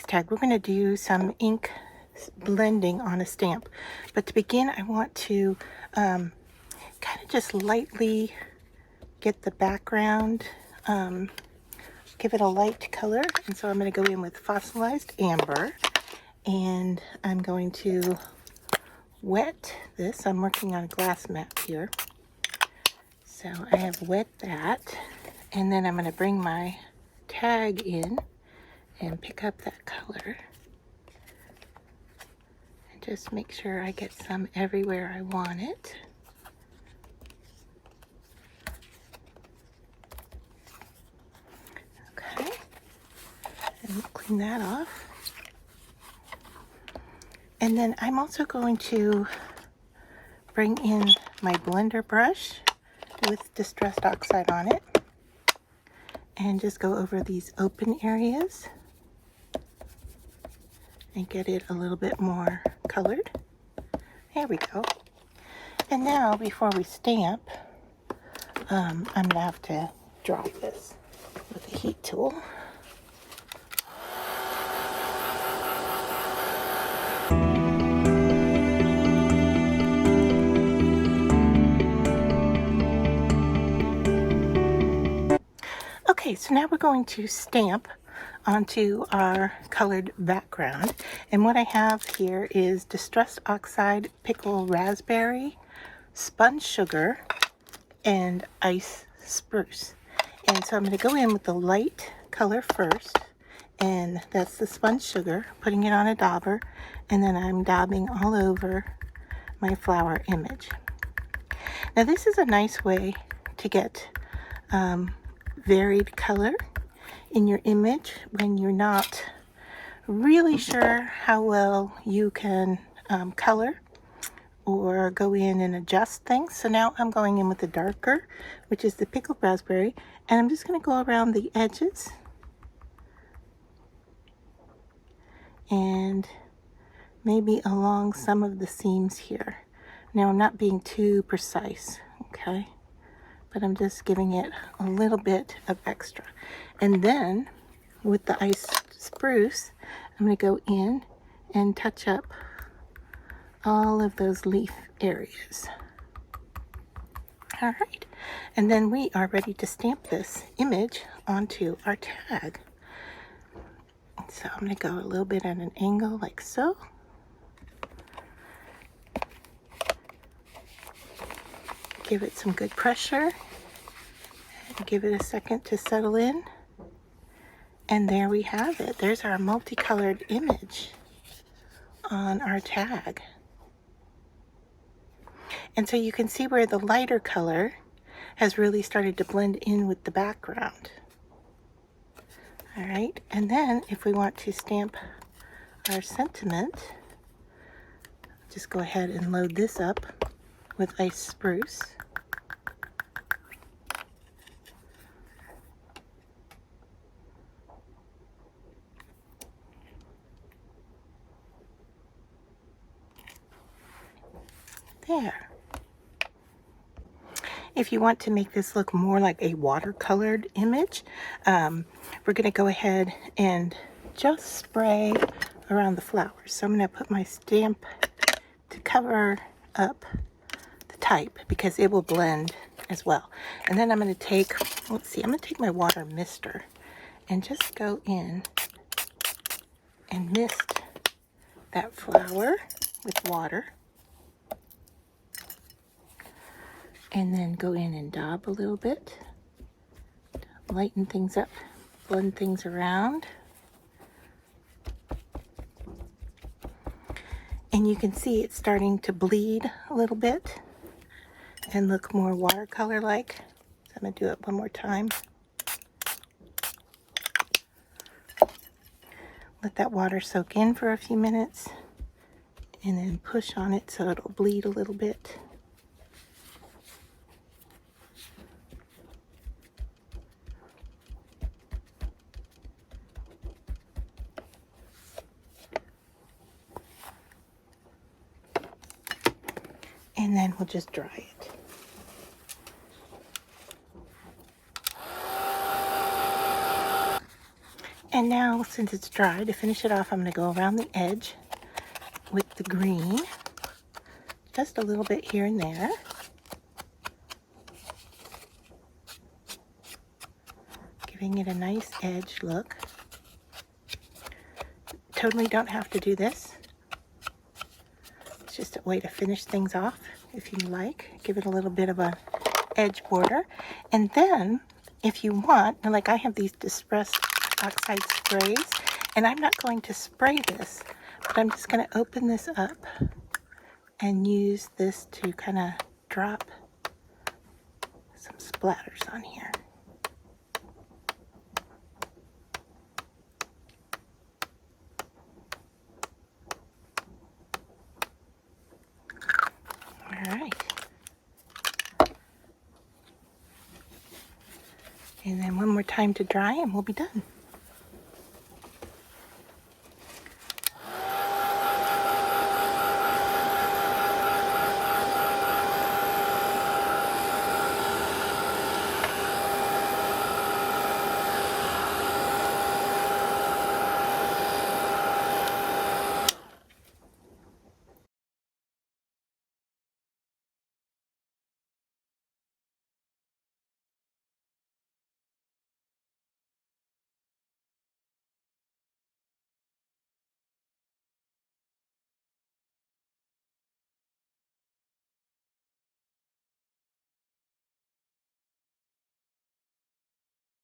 tag, we're going to do some ink blending on a stamp. But to begin, I want to kind of just lightly get the background, give it a light color. And so I'm going to go in with fossilized amber, and I'm going to wet this. I'm working on a glass mat here. So I have wet that, and then I'm going to bring my tag in and pick up that color. And just make sure I get some everywhere I want it. Okay, and clean that off. And then I'm also going to bring in my blender brush with Distressed Oxide on it and just go over these open areas and get it a little bit more colored. There we go. And now before we stamp, I'm going to have to dry this with a heat tool. Okay, so now we're going to stamp onto our colored background. And what I have here is Distressed Oxide Pickle Raspberry, Spun Sugar, and Ice Spruce. And so I'm going to go in with the light color first, and that's the Spun Sugar, putting it on a dauber, and then I'm daubing all over my flower image. Now this is a nice way to get varied color in your image when you're not really sure how well you can color or go in and adjust things. So now I'm going in with the darker, which is the pickled raspberry, and I'm just going to go around the edges and maybe along some of the seams here. Now I'm not being too precise, okay? But I'm just giving it a little bit of extra. And then with the Ice Spruce, I'm going to go in and touch up all of those leaf areas. All right, and then we are ready to stamp this image onto our tag. So I'm going to go a little bit at an angle like so. Give it some good pressure. And give it a second to settle in. And there we have it. There's our multicolored image on our tag. And so you can see where the lighter color has really started to blend in with the background. All right, and then if we want to stamp our sentiment, just go ahead and load this up with Ice Spruce. There. If you want to make this look more like a watercolored image, we're going to go ahead and just spray around the flowers. So I'm going to put my stamp to cover up the type because it will blend as well. And then I'm going to take, let's see, I'm going to take my water mister and just go in and mist that flower with water. And then go in and daub a little bit, lighten things up, blend things around. And you can see it's starting to bleed a little bit and look more watercolor-like. So I'm going to do it one more time. Let that water soak in for a few minutes and then push on it so it'll bleed a little bit. And then we'll just dry it. And now, since it's dry, to finish it off, I'm going to go around the edge with the green, just a little bit here and there. Giving it a nice edge look. Totally don't have to do this. It's just a way to finish things off if you like. Give it a little bit of a edge border. And then, if you want, like I have these Distress Oxide sprays, and I'm not going to spray this, but I'm just going to open this up and use this to kind of drop some splatters on here. All right. And then one more time to dry and we'll be done.